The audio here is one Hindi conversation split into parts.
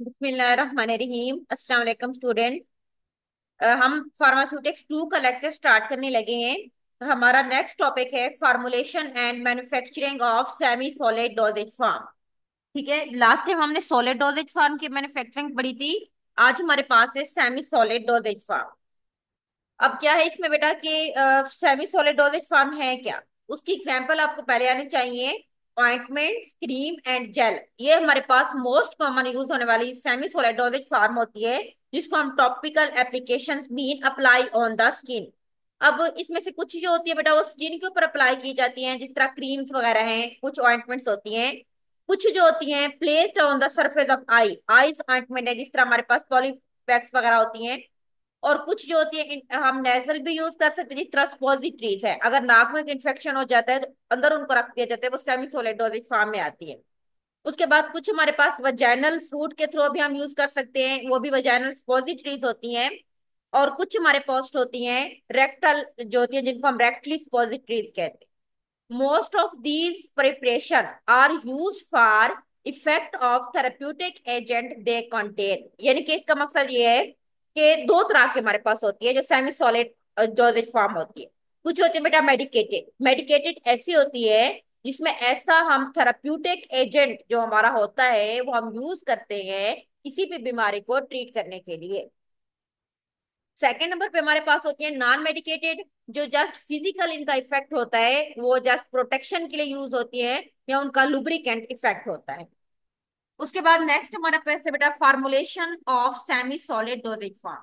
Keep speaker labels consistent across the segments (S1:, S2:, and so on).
S1: बिस्मिल्लाहिर्रहमानिर्रहीम। अस्सलाम वालेकुम स्टूडेंट। हम फार्मास्यूटिक्स 2 का लेक्चर स्टार्ट करने लगे हैं। हमारा नेक्स्ट टॉपिक है formulation and manufacturing of semi solid dosages form. ठीक है, लास्ट टाइम हमने सॉलिड डोजेज फार्म की मैन्युफैक्चरिंग पढ़ी थी। आज हमारे पास है सेमी सॉलिड डोजेज फार्म। अब क्या है इसमें बेटा कि सेमी सॉलिड डोजेज फॉर्म है क्या, उसकी एग्जांपल आपको पहले आनी चाहिए। ऑइंटमेंट, क्रीम एंड जेल, ये हमारे पास मोस्ट कॉमन यूज होने वाली सेमी सॉलिड डोजेज फॉर्म होती है, जिसको हम topical applications mean apply on the skin. अब इसमें से कुछ जो होती है बेटा वो स्किन के ऊपर अप्लाई की जाती हैं, जिस तरह क्रीम्स वगैरह हैं, कुछ ऑइंटमेंट्स होती हैं। कुछ जो होती हैं placed on the surface of I, eyes ointment है, जिस तरह हमारे पास पॉलीपैक्स वगैरह होती हैं। और कुछ जो होती है हम नेजल भी यूज कर सकते हैं, जिस तरह सपोजिटरीज है, अगर नाक में इन्फेक्शन हो जाता है तो अंदर उनको रख दिया जाता है, वो सेमी सॉलिड डोजेज फॉर्म में आती है। उसके बाद कुछ हमारे पास वजाइनल फ्रूट के थ्रू भी हम यूज कर सकते हैं, वो भी वजाइनल सपोजिटरीज होती हैं। और कुछ हमारे पास होती हैं रेक्टल जो होती है, जिनको हम रेक्टली सपोजिटरीज कहते हैं। Most of these preparation are use for effect of therapeutic agent they contain, यानी कि इसका मकसद ये है कि दो तरह की हमारे पास होती है जो सेमी सॉलिड डोजेज फॉर्म होती है। कुछ होती है बेटा मेडिकेटेड, मेडिकेटेड ऐसी होती है जिसमें ऐसा हम थेराप्यूटिक एजेंट जो हमारा होता है वो हम यूज करते हैं किसी भी बीमारी को ट्रीट करने के लिए। सेकेंड नंबर पे हमारे पास होती है नॉन मेडिकेटेड, जो जस्ट फिजिकल इनका इफेक्ट होता है, वो जस्ट प्रोटेक्शन के लिए यूज होती है या उनका लुब्रिकेंट इफेक्ट होता है। उसके बाद नेक्स्ट हमारे पास है बेटा formulation of semi solid doses form.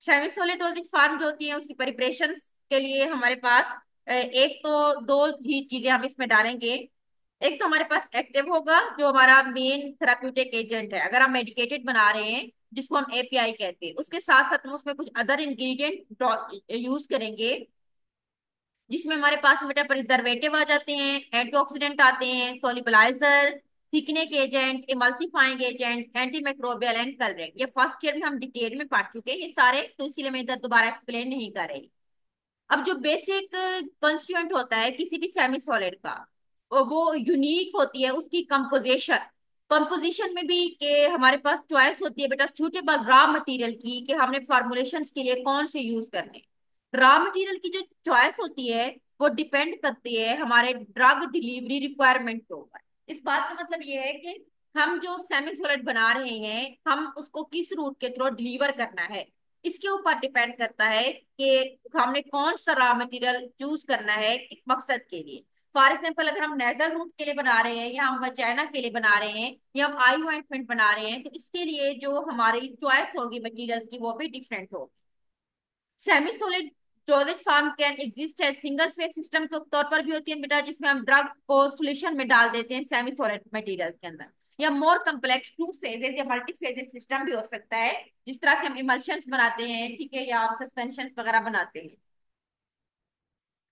S1: Semi solid doses form जो होती है उसकी प्रिपरेशन के लिए हमारे पास एक तो दो ही चीजें हम इसमें डालेंगे। एक तो हमारे पास एक्टिव होगा जो हमारा मेन थेराप्यूटिक एजेंट है, अगर हम मेडिकेटेड बना रहे हैं जिसको हम एपीआई कहते हैं, उसके साथ साथ हम उसमें कुछ अदर इंग्रेडिएंट यूज करेंगे, जिसमें हमारे पास बेटा प्रिजर्वेटिव आ जाते हैं, एंटीऑक्सीडेंट आते हैं, solubiliser, thickening agent, emulsifying agent, antimicrobial and colourant. ये फर्स्ट ईयर में हम डिटेल में पढ़ चुके हैं ये सारे, तो इसीलिए मैं इधर दोबारा एक्सप्लेन नहीं कर रही। अब जो बेसिक कंस्टिट्यूएंट होता है किसी भी सेमी सॉलिड का, वो यूनिक होती है उसकी कंपोजिशन। कंपोजिशन में भी के हमारे पास चॉइस होती है बेटा सूटेबल रॉ मटेरियल की, कि हमने फॉर्मुलेशंस के लिए कौन से यूज करने। रॉ मटेरियल की जो चॉइस होती है वो डिपेंड करती है हमारे ड्रग डिलीवरी रिक्वायरमेंट के ऊपर। इस बात का मतलब ये है कि हम जो सेमी सॉलिड बना रहे हैं हम उसको किस रूट के थ्रू डिलीवर करना है, इसके ऊपर डिपेंड करता है कि हमने कौन सा रॉ मटेरियल चूज करना है इस मकसद के लिए। फॉर एग्जाम्पल अगर हम नेजल रूट के लिए बना रहे हैं या हम वजाइना के लिए बना रहे हैं या हम आई ऑइंटमेंट बना रहे हैं, तो इसके लिए जो हमारी चॉइस होगी मटेरियल्स की वो भी डिफरेंट होगी। Semi solid doses form can exist है सिंगल फेज सिस्टम के तौर पर भी होती है बेटा, जिसमें हम ड्रग को सॉल्यूशन में डाल देते हैं सेमी सॉलिड मटेरियल्स के अंदर, या मोर कम्प्लेक्स टू फेजेस या मल्टी फेजेस सिस्टम भी हो सकता है, जिस तरह से हम इमल्शंस बनाते हैं, ठीक है, या आप सस्पेंशन वगैरह बनाते हैं।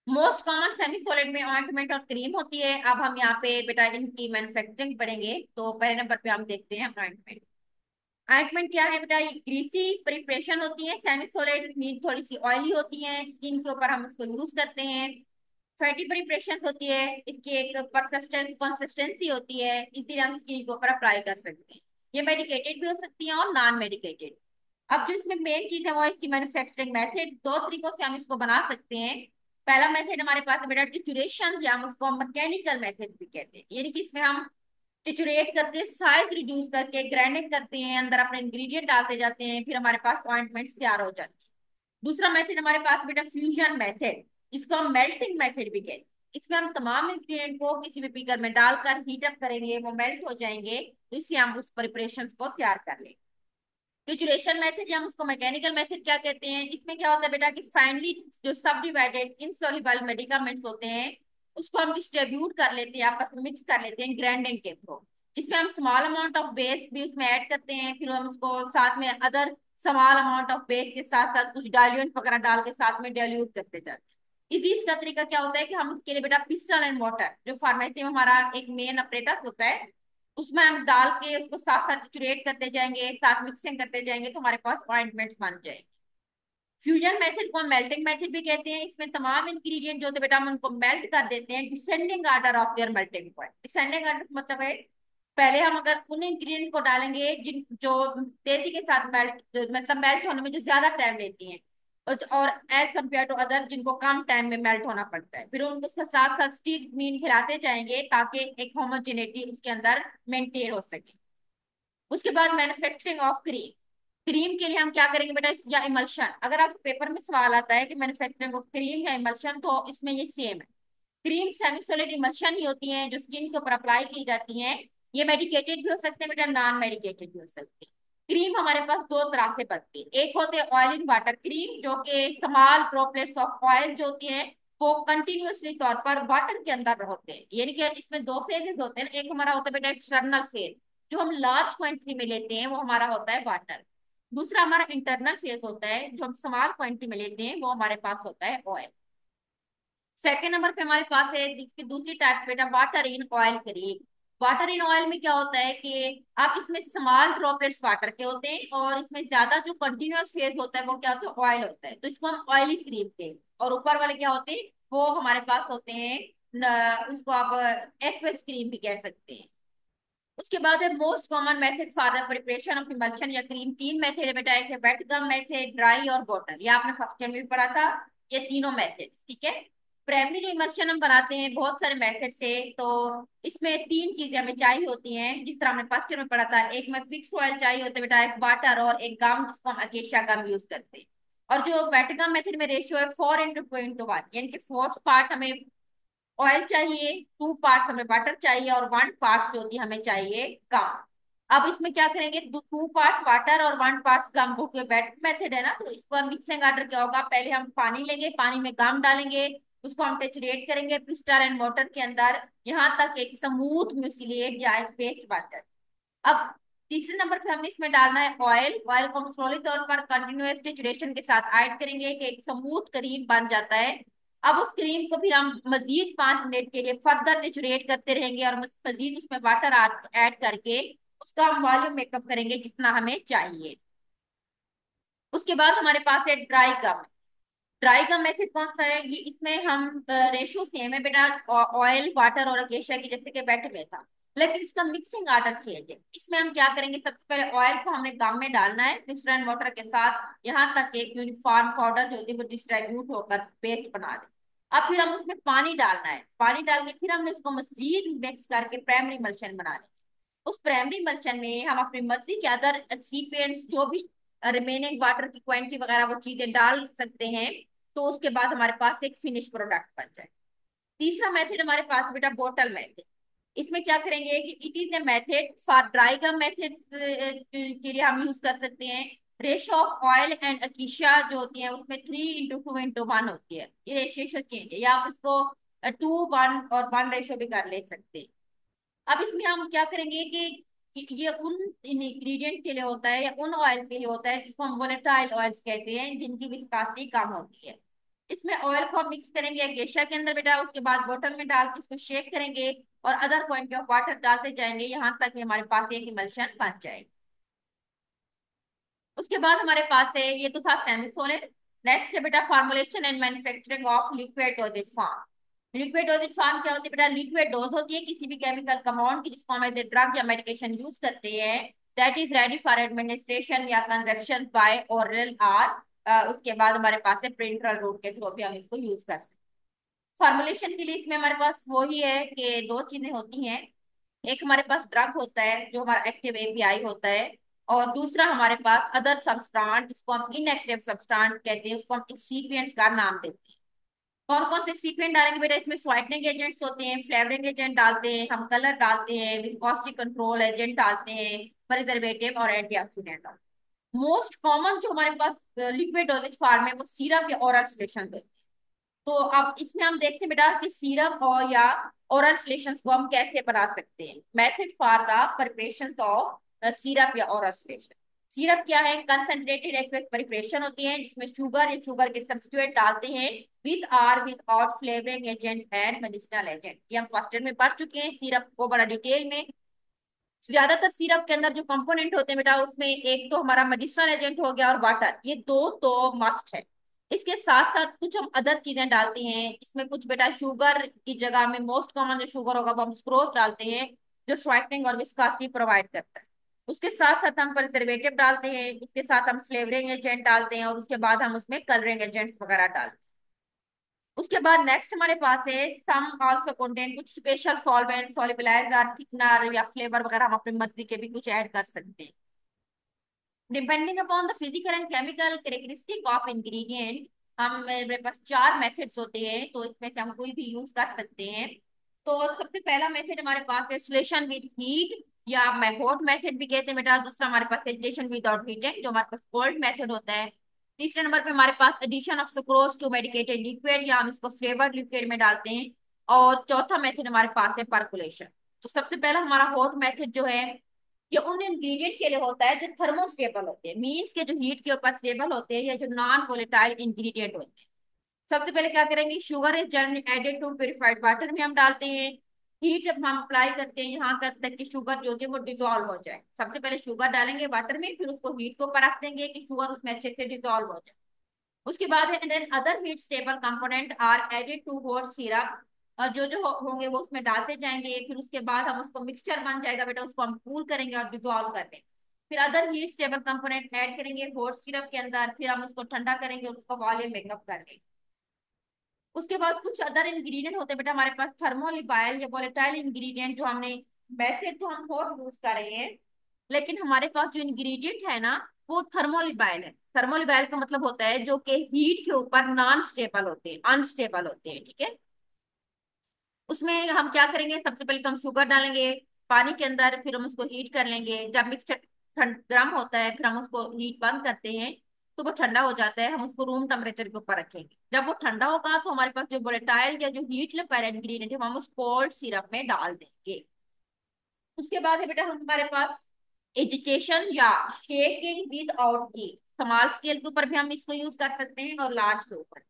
S1: मोस्ट कॉमन सेमी सॉलिड में ऑइंटमेंट और क्रीम होती है। अब हम यहाँ पे बेटा इनकी मैन्युफैक्चरिंग पढ़ेंगे, तो पहले नंबर पे हम देखते हैं ऑइंटमेंट। ऑइंटमेंट क्या है बेटा, ये ग्रीसी प्रिपरेशन होती है, सेमी सॉलिड मीन थोड़ी सी ऑयली होती है, स्किन के ऊपर हम इसको यूज करते हैं। फैटी प्रिपरेशन होती है, इसकी एक परसिस्टेंस कंसिस्टेंसी होती है, इसीलिए हम स्किन के ऊपर अप्लाई कर सकते हैं। ये मेडिकेटेड भी हो सकती है और नॉन मेडिकेटेड। अब जो इसमें मेन चीज है वो इसकी मैन्युफैक्चरिंग मेथड, दो तरीकों से हम इसको बना सकते हैं। पहला मेथड हमारे पास है बेटा टिचुरेशन, या हम उसको मैकेनिकल मेथड भी कहते हैं, यानी कि इसमें हम टिचुरेट करते हैं, साइज रिड्यूस करके ग्राइंडिंग करते हैं, अंदर अपने इंग्रेडिएंट डालते जाते हैं, फिर हमारे पास ऑइंटमेंट्स तैयार हो जाती है। दूसरा मेथड हमारे पास बेटा फ्यूजन मेथड, जिसको हम मेल्टिंग मेथड भी कहते हैं। इसमें हम तमाम इंग्रेडिएंट को किसी भी बीकर में डालकर हीट अप करेंगे, वो मेल्ट हो जाएंगे, तो इससे हम उस प्रिपरेशन को तैयार कर लेंगे। टिचुरेशन मेथड या हम उसको मैकेनिकल मेथड क्या कहते हैं, इसमें क्या होता है बेटा कि फाइनली जो सब डिवाइडेड इनसॉल्युबल मेडिकामेंट्स होते हैं उसको हम डिस्ट्रीब्यूट कर लेते हैं, आपस में मिक्स कर लेते हैं ग्राइंडिंग के थ्रू, जिसमें हम स्मॉल अमाउंट ऑफ बेस भी उसमें ऐड करते हैं, फिर हम उसको साथ में other small amount of base के साथ साथ कुछ डाइल्यूएंट वगैरह डाल के साथ में डाइल्यूट करते जाते हैं। इस चीज का तरीका क्या होता है कि हम इसके लिए बेटा पिस्टन एंड वाटर, जो फार्मेसी में हमारा एक मेन अपरेटस होता है, उसमें हम डाल के उसको साथ साथ चुरेट करते जाएंगे, साथ मिक्सिंग करते जाएंगे, तो हमारे पास ऑइंटमेंट्स बन जाएंगे। फ्यूजन मेथड को हम मेल्टिंग मेथड भी कहते हैं, इसमें तमाम इंग्रेडिएंट जो होते हैं बेटा हम उनको मेल्ट कर देते हैं descending order of their melting point. Descending order मतलब है पहले हम अगर उन इंग्रेडिएंट को डालेंगे जिन जो तेजी के साथ मेल्ट, मतलब मेल्ट होने में जो ज्यादा टाइम लेती हैं, और एज कम्पेयर टू अदर जिनको कम टाइम में मेल्ट होना पड़ता है, फिर उनको उसके साथ साथ स्टीम मीन खिलाते जाएंगे ताकि एक होमोजेनिटी उसके अंदर मेंटेन हो सके। उसके बाद मैन्युफैक्चरिंग ऑफ क्रीम। क्रीम के लिए हम क्या करेंगे बेटा, या इमल्शन, अगर आपको पेपर में सवाल आता है कि मैन्युफैक्चरिंग ऑफ क्रीम या इमल्शन, तो इसमें ये सेम है। क्रीम सेमी सॉलिड इमल्शन ही होती हैं जो स्किन के ऊपर अप्लाई की जाती हैं। ये मेडिकेटेड भी हो सकते हैं बेटा, नॉन मेडिकेटेड भी हो सकते हैं। क्रीम हमारे पास दो तरह से बनती है, एक होते हैं ऑयल इन वाटर क्रीम, जो कि स्मॉल ड्रॉपलेट्स ऑफ ऑयल जो होती हैं वो कंटिन्यूअसली तौर पर वाटर के अंदर होते हैं, यानी कि इसमें दो फेजेस होते हैं। एक हमारा होता है बेटा एक्सटर्नल फेज, जो हम लार्ज क्वांटिटी में लेते हैं, वो हमारा होता है वाटर। दूसरा हमारा इंटरनल फेज होता है, जो हम स्मॉल क्वांटिटी में लेते हैं, वो हमारे पास होता है ऑयल। सेकेंड नंबर पे हमारे पास है इसकी दूसरी टाइप बेटा, water in oil cream. Water in oil में क्या होता है कि आप इसमें स्मॉल ड्रॉपलेट्स वाटर के होते हैं, और इसमें ज्यादा जो कंटिन्यूअस फेज होता है वो क्या होता है, ऑयल होता है, तो इसको हम ऑयली क्रीम के। और ऊपर वाले क्या होते हैं, वो हमारे पास होते हैं उसको आप एक्वस क्रीम भी कह सकते हैं। उसके बाद है most common method for the preparation of emulsion या क्रीम। तीन मेथड है बेटा, एक है वेट गम मेथड, ड्राई और बॉटल, ये आपने फर्स्ट ईयर में भी पढ़ा था। ये तीनों मेथड ठीक है। प्राइमरी जो इमल्शन हम बनाते हैं बहुत सारे मेथड से, तो इसमें तीन चीजें हमें चाहिए होती हैं, जिस तरह हमने फर्स्ट ईयर में पढ़ा था। एक में फिक्स ऑयल चाहिए होता है बेटा, एक वाटर, और एक गम जिसको हम अकेशिया गम यूज करते हैं। और जो वेट गम मेथड में रेशियो है 4:2:1, यानी कि फोर्थ पार्ट हमें ऑयल चाहिए, 2 पार्ट्स हमें वाटर चाहिए, और 1 पार्ट जो होती है हमें चाहिए गम। अब इसमें क्या करेंगे, 2 पार्ट्स वाटर और 1 पार्ट्स गम, वो वेट मेथड है ना, तो इसका मिक्सिंग ऑर्डर क्या होगा, पहले हम पानी लेंगे, पानी में गम डालेंगे, उसको हम टेचुरेट करेंगे पिस्टल एंड मोटर के अंदर, यहाँ तक एक स्मूथ म्यूसिलेट या एक पेस्ट बन जाए। अब तीसरे नंबर पे हमने इसमें डालना है ऑयल। ऑयल को हम स्लोली तौर पर कंटिन्यूअस टिचुरेशन के साथ ऐड करेंगे कि एक स्मूथ क्रीम बन जाता है। अब उस क्रीम को फिर हम मजीद 5 मिनट के लिए फर्दर टिचुरेट करते रहेंगे, और मजीद उसमें वाटर ऐड करके उसका हम वॉल्यूम मेकअप करेंगे जितना हमें चाहिए। उसके बाद हमारे पास है ड्राई गम। ड्राई का मेथड कौन सा है, ये इसमें हम रेशो सेम है बेटा, ऑयल वाटर और अकेशिया की, जैसे कि बैटर में था, लेकिन इसका मिक्सिंग आर्डर चेंज है। इसमें हम क्या करेंगे, सबसे पहले ऑयल को हमने गम में डालना है मिक्सर एंड वाटर के साथ, यहाँ तक एक यूनिफॉर्म पाउडर जो होती है वो डिस्ट्रीब्यूट होकर पेस्ट बना दे। अब फिर हम उसमें पानी डालना है, पानी डाल के फिर हमने उसको मजीद मिक्स करके प्राइमरी मल्शन बना लें। उस प्राइमरी मल्चन में हम अपनी मर्जी के अदर एक्सीपिएंट्स जो भी रिमेनिंग वाटर की क्वांटिटी वगैरह वो चीजें डाल सकते हैं, तो उसके बाद हमारे पास एक फिनिश प्रोडक्ट बन जाए। तीसरा मेथड हमारे पास बेटा बोतल मेथड। इसमें क्या करेंगे कि it is a method for dry gum method के लिए हम यूज कर सकते हैं। Ratio of oil and acacia जो होती है उसमें 3:2:1 होती है, ये रेशियो चेंज है, या आप इसको 2:1 और 1 रेशो भी कर ले सकते हैं। अब इसमें हम क्या करेंगे कि ये उन इंग्रेडिएंट के लिए होता है या उन ऑयल के लिए होता है जिसको हम वोलेटाइल ऑयल्स कहते हैं, जिनकी विस्कोसिटी कम होती है। इसमें ऑयल को हम मिक्स करेंगे गेशा के अंदर बेटा, उसके बाद बोतल में डाल के इसको शेक करेंगे, और अदर क्वांटिटी ऑफ वाटर डालते जाएंगे, यहाँ तक कि हमारे पास एक इमल्शन बन जाएगी। उसके बाद हमारे पास है, ये तो था सेमी सोलिड। नेक्स्ट है बेटा formulation and manufacturing of liquid doses form. Liquid doses form क्या होती है बेटा, लिक्विड डोज होती है किसी भी केमिकल कंपाउंड की जिसको हम एज ए ड्रग या मेडिकेशन यूज करते हैं, that is ready for administration या कंजप्शन बाय ओरल आर, उसके बाद हमारे पास है प्रिंटरल रूट के थ्रू भी हम इसको यूज कर सकते हैं। फॉर्मुलेशन के लिए इसमें हमारे पास वो ही है कि दो चीजें होती हैं, एक हमारे पास ड्रग होता है जो हमारा एक्टिव एपीआई होता है, और दूसरा हमारे पास अदर सब्सटेंस जिसको हम इनएक्टिव सब्सटेंस कहते हैं, उसको हम एक्सीपिएंट्स का नाम देते हैं। कौन कौन से एक्सीपिएंट डालेंगे बेटा, इसमें स्वाइटनिंग एजेंट्स होते हैं, फ्लेवरिंग एजेंट डालते हैं, हम कलर डालते हैं, विस्कोसिटी कंट्रोल एजेंट डालते हैं, प्रिजर्वेटिव और एंटीऑक्सीडेंट। मोस्ट कॉमन जो हमारे पास लिक्विड डोजेज फॉर्म है वो सिरप या ओरल सॉल्यूशन होते हैं। तो अब इसमें हम देखते हैं बेटा कि सीरप और या ओरल सॉल्यूशंस को हम कैसे बना सकते हैं। Method for the preparation of syrup या ओरल सॉल्यूशन। सीरप क्या है, कंसंट्रेटेड एक्वस प्रिपरेशन होती है जिसमें शुगर या शुगर के सब्स्टिट्यूट डालते हैं with or without flavouring agent and medicinal agent. ये हम फर्स्ट ईयर में पढ़ चुके हैं सीरप को बड़ा डिटेल में। ज्यादातर सिरप के अंदर जो कंपोनेंट होते हैं बेटा, उसमें एक तो हमारा मेडिसिनल एजेंट हो गया और वाटर, ये दो तो मस्ट है। इसके साथ साथ कुछ हम अदर चीजें डालते हैं इसमें, कुछ बेटा शुगर की जगह में मोस्ट कॉमन जो शुगर होगा वो हम सुक्रोज डालते हैं, जो स्वाइटनिंग और विस्कोसिटी प्रोवाइड करता है। उसके साथ साथ हम प्रिजर्वेटिव डालते हैं, उसके साथ हम फ्लेवरिंग एजेंट डालते हैं, और उसके बाद हम उसमें कलरिंग एजेंट्स वगैरह डालते हैं। उसके बाद नेक्स्ट हमारे पास है सम आल्सो कंटेन कुछ स्पेशल सॉल्वेंट, सॉल्युबलाइजर, थिकनर या फ्लेवर वगैरह हम अपनी मर्जी के भी कुछ ऐड कर सकते हैं। Depending upon the physical and chemical characteristic of ingredient, हम मेरे पास चार मेथड्स होते हैं, तो इसमें से हम कोई भी यूज कर सकते हैं। तो सबसे पहला मेथड हमारे पास है सोलेशन विद हीट, या हॉट मेथड भी कहते हैं बेटा। दूसरा हमारे पास एजिटेशन विदाउट हीटिंग, जो हमारे पास कोल्ड मेथड होता है। तीसरे नंबर पे हमारे पास addition of sucrose to medicated liquid, या हम इसको फ्लेवर्ड लिक्विड में डालते हैं। और चौथा मेथड हमारे पास है परकुलेशन। तो सबसे पहला हमारा हॉट मेथड जो है, ये उन इंग्रेडिएंट के लिए होता है जो थर्मोस्टेबल होते हैं, मीन्स के जो हीट के ऊपर स्टेबल होते हैं, या जो नॉन वोलेटाइल इंग्रेडिएंट होते हैं। सबसे पहले क्या करेंगे, sugar is generally added to purified water में हम डालते हैं। हीट जब हम अप्लाई करते हैं यहाँ तक कि शुगर जो होती है वो डिजोल्व हो जाए। सबसे पहले शुगर डालेंगे वाटर में, फिर उसको हीट को परख देंगे कि शुगर उसमें अच्छे से डिजोल्व हो जाए। उसके बाद है then other heat stable component are added to hot syrup. जो जो होंगे वो उसमें डालते जाएंगे, फिर उसके बाद हम उसको मिक्सचर बन जाएगा बेटा, उसको हम कूल करेंगे और डिजोल्व कर देंगे। फिर other heat stable component add करेंगे हॉट सिरप के अंदर, फिर हम उसको ठंडा करेंगे, उसको वॉल्यूम मेकअप कर लेंगे। उसके बाद कुछ अदर इंग्रेडिएंट होते हैं बेटा हमारे पास, थर्मोलिबाइल या वोलेटाइल इंग्रेडिएंट, जो हमने मेथड तो हम हॉट यूज कर रहे हैं, लेकिन हमारे पास जो इंग्रेडिएंट है ना वो थर्मोलिबाइल है। थर्मोलिबाइल का मतलब होता है जो कि हीट के ऊपर नॉन स्टेबल होते हैं, अनस्टेबल होते हैं, ठीक है। उसमें हम क्या करेंगे, सबसे पहले तो हम शुगर डालेंगे पानी के अंदर, फिर हम उसको हीट कर लेंगे। जब मिक्सचर गर्म होता है फिर हम उसको हीट बंद करते हैं, तो वो ठंडा हो जाता है, हम उसको रूम टेम्परेचर के ऊपर रखेंगे। जब वो ठंडा होगा तो हमारे पास जो वोलेटाइल या जो हीट वाला इंग्रेडिएंट है वो हम उस कोल्ड सिरप में डाल देंगे। उसके बाद है बेटा हमारे पास एजिटेशन या shaking with out heat. Small scale के ऊपर भी हम इसको यूज कर सकते हैं और लार्ज के ऊपर।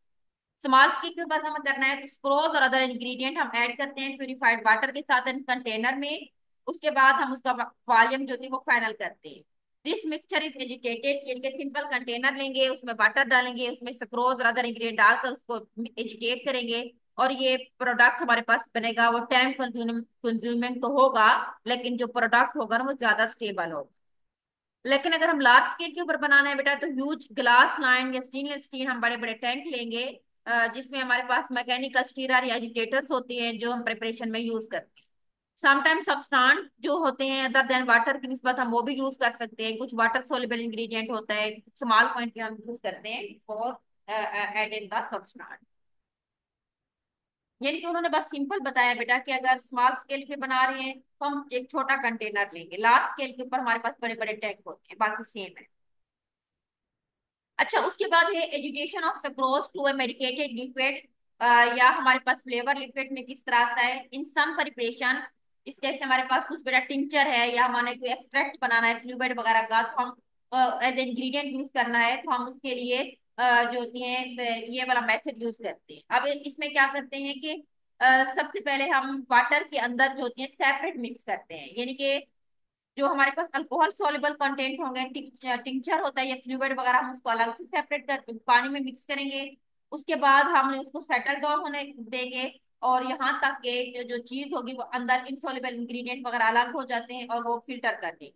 S1: स्मॉल स्केल के ऊपर हमें करना है तो स्क्रोज और अदर इंग्रेडिएंट हम ऐड करते हैं प्यूरिफाइड वाटर के साथ कंटेनर में। उसके बाद हम उसका वॉल्यूम जो थी वो फाइनल करते हैं। दिस मिक्सचर इज एजिटेटेड, यानी कि सिंपल कंटेनर लेंगे, उसमें वाटर डालेंगे, उसमें स्क्रोज और अदर इंग्रेडिएंट डालकर उसको एजिटेट करेंगे, और ये प्रोडक्ट हमारे पास बनेगा। वो टाइम कंज्यूमिंग तो होगा, लेकिन जो प्रोडक्ट होगा ना वो ज्यादा स्टेबल होगा। लेकिन अगर हम लार्ज स्केल के ऊपर बनाना है बेटा, तो ह्यूज ग्लास लाइन या स्टेनलेस स्टील हम बड़े बड़े टैंक लेंगे, जिसमें हमारे पास मैकेनिकल स्टीरर या एजिटेटर्स होती हैं जो हम प्रिपरेशन में यूज करते हैं। समटाइम्स सब्सटेंट जो होते हैं अदर देन वाटर की निस्बत हम वो भी यूज कर सकते हैं। कुछ वाटर सोल्युबल इंग्रेडिएंट होता है, स्मॉल क्वांटिटी हम यूज करते हैं फॉर एड इन द सब्सटेंट। यानी कि उन्होंने बस सिंपल बताया बेटा कि अगर स्मॉल स्केल पे बना रहे हैं तो हम एक छोटा कंटेनर लेंगे, लार्ज स्केल के ऊपर हमारे पास बड़े बड़े टैंक होते हैं, बाकी सेम है। अच्छा, उसके बाद है education of sucrose to a medicated liquid, या हमारे पास फ्लेवर लिक्विड में किस तरह से है इन सम प्रिपरेशन। इस जैसे हमारे पास कुछ बेटा टिंचर है, या हमारे कोई एक्सट्रैक्ट बनाना है फ्लूइड वगैरह का, तो हम एज इंग्रेडिएंट यूज करना है, तो हम उसके लिए जो होती है ये वाला मेथड यूज करते हैं। अब इसमें क्या करते हैं कि सबसे पहले हम वाटर के अंदर जो होती है सेपरेट मिक्स करते हैं, यानी कि जो हमारे पास अल्कोहल सॉल्युबल कंटेंट होंगे, टिंचर होता है या फ्लूइड वगैरह, हम उसको अलग से सेपरेट कर पानी में मिक्स करेंगे। उसके बाद हम उसको सेटल डाउन होने देंगे, और यहाँ तक के जो जो चीज होगी वो अंदर इनसॉल्युबल इंग्रेडिएंट वगैरह अलग हो जाते हैं और वो फिल्टर कर देंगे।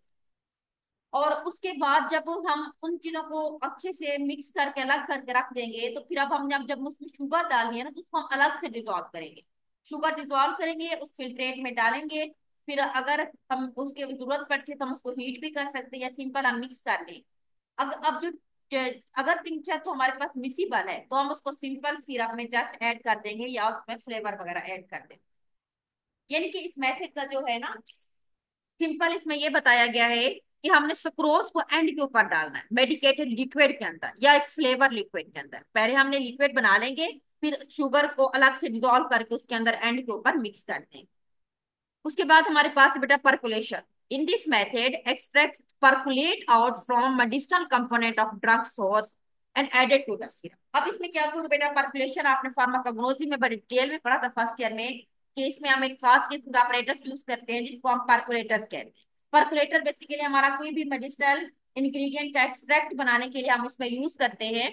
S1: और उसके बाद जब हम उन चीजों को अच्छे से मिक्स करके अलग करके रख देंगे, तो फिर अब हम जब उसमें शुगर डालनी है ना, तो उसको हम अलग से डिजोल्व करेंगे। शुगर डिजोल्व करेंगे, उस फिल्ट्रेट में डालेंगे। फिर अगर हम उसकी जरूरत पड़ती है तो हम उसको हीट भी कर सकते हैं, या सिंपल हम मिक्स कर लें। अब जो अगर टिंचर तो हमारे पास मिसिबल है तो हम उसको सिंपल सिरप में जस्ट ऐड कर देंगे, या उसमें फ्लेवर वगैरह ऐड कर देंगे। यानी कि इस मेथड का जो है ना, सिंपल इसमें ये बताया गया है कि हमने सुक्रोज को एंड के ऊपर डालना है मेडिकेटेड लिक्विड के अंदर, या एक फ्लेवर लिक्विड के अंदर। पहले हमने लिक्विड बना लेंगे, फिर शुगर को अलग से डिजोल्व करके उसके अंदर एंड के ऊपर मिक्स कर देंगे। उसके बाद हमारे पास है बेटा percolation. In this method extract percolate out from medicinal component of drug source and added to the syrup. अब इसमें क्या होगा बेटा, परकुलेशन आपने फार्माकोग्नोसी में बड़ी डिटेल में पढ़ा था फर्स्ट ईयर में, कि इसमें हम एक खास किस्म का अपरेटस यूज करते हैं जिसको हम परकुलेटर्स कहते हैं। परकुलेटर बेसिकली हमारा कोई भी मेडिसिनल इंग्रेडिएंट का एक्सट्रैक्ट बनाने के लिए हम उसमें यूज करते हैं।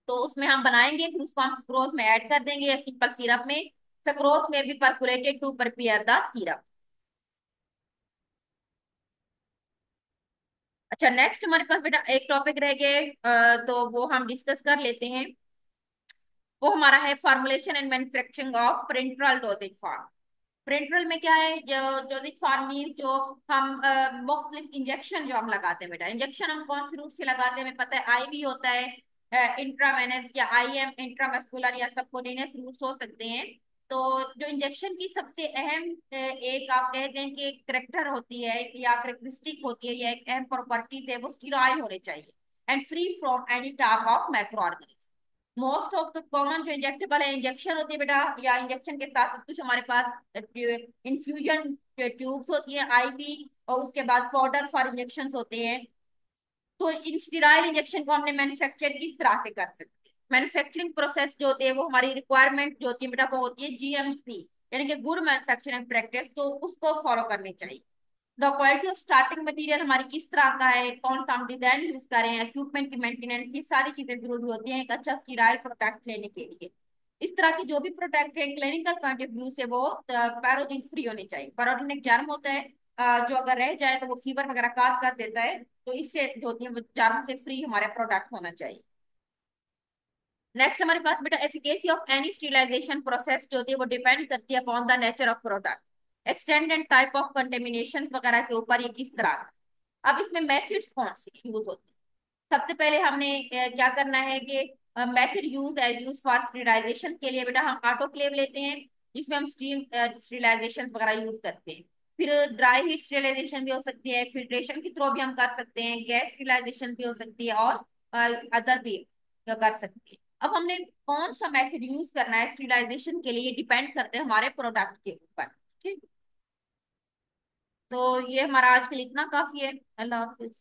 S1: तो उसमें हम बनाएंगे, फिर उसको हम सक्रोज में ऐड कर देंगे या सिंपल सिरप में। सक्रोज में भी परकुलेटेड टू प्रिपेयर द सिरप। अच्छा, नेक्स्ट हमारे पास बेटा एक टॉपिक रह गए, तो वो हम डिस्कस कर लेते हैं। वो हमारा है formulation and manufacturing of parenteral doses form. Parenteral में क्या है, जो डोजेज फॉर्म मीन जो हम मुख्तलिफ इंजेक्शन जो हम लगाते हैं बेटा, इंजेक्शन हम कौन से रूट से लगाते हैं हमें पता है, आईवी होता है, इंट्रावेनस या आईएम इंट्रामस्कुलर या सबक्यूटेनियस रूट्स हो सकते हैं। तो जो इंजेक्शन की सबसे अहम एक आप कहते हैं कि करेक्टर होती है या करेक्टरिस्टिक होती है या एक अहम प्रॉपर्टीज है, वो स्टीरॉयल होने चाहिए and free from any type of micro organism. Most of the common जो इंजेक्टेबल है इंजेक्शन होती है बेटा, या इंजेक्शन के साथ सब कुछ हमारे पास इन्फ्यूजन ट्यूब्स होती है, आईवी, और उसके बाद पाउडर फॉर इंजेक्शन होते हैं। तो इन स्टेराइल इंजेक्शन को हमने मैन्युफैक्चर किस तरह से कर सकते हैं, मैन्युफैक्चरिंग प्रोसेस जो होती है वो हमारी रिक्वायरमेंट जो होती है बेटा वो होती है जीएमपी, यानी कि गुड मैन्युफैक्चरिंग प्रैक्टिस, तो उसको फॉलो करनी चाहिए। The quality of starting material हमारी किस तरह का है, कौन सा हम डिजाइन यूज करें, इक्विपमेंट की मेंटेनेंस, ये सारी चीजें जरूरी होती हैं एक अच्छा स्टीराइल प्रोडक्ट लेने के लिए। इस तरह की जो भी प्रोडक्ट है क्लिनिकल पॉइंट ऑफ व्यू से वो पैरोजिन फ्री होनी चाहिए। पैरोजिन एक जर्म होता है, जो अगर रह जाए तो वो फीवर वगैरह काज कर देता है, तो इससे जो होती है वो जर्म से फ्री हमारे प्रोडक्ट होना चाहिए। नेक्स्ट हमारे पास बेटा एफिकेसी ऑफ एनी स्टीरिलाइजेशन प्रोसेस जो होती है वो डिपेंड करती है upon the nature of product, extend and type of contamination वगैरह के ऊपर ये किस तरह का। अब इसमें मेथड्स कौन से यूज होते हैं, सबसे पहले हमने क्या करना है कि method use as use for sterilisation के लिए बेटा हम ऑटोक्लेव लेते हैं, जिसमें हम स्टीम स्टीरिलाइजेशन वगैरह यूज करते हैं। फिर ड्राई हीट स्टीरिलाइजेशन भी हो सकती है, फिल्ट्रेशन के थ्रू भी हम कर सकते हैं, गैस स्टीरिलाइजेशन भी हो सकती है, और अदर भी कर सकते हैं। अब हमने कौन सा मेथड यूज करना है स्टीरिलाइजेशन के लिए डिपेंड करते हैं हमारे प्रोडक्ट के ऊपर। ठीक, तो ये हमारा आज के लिए इतना काफी है। अल्लाह हाफिज।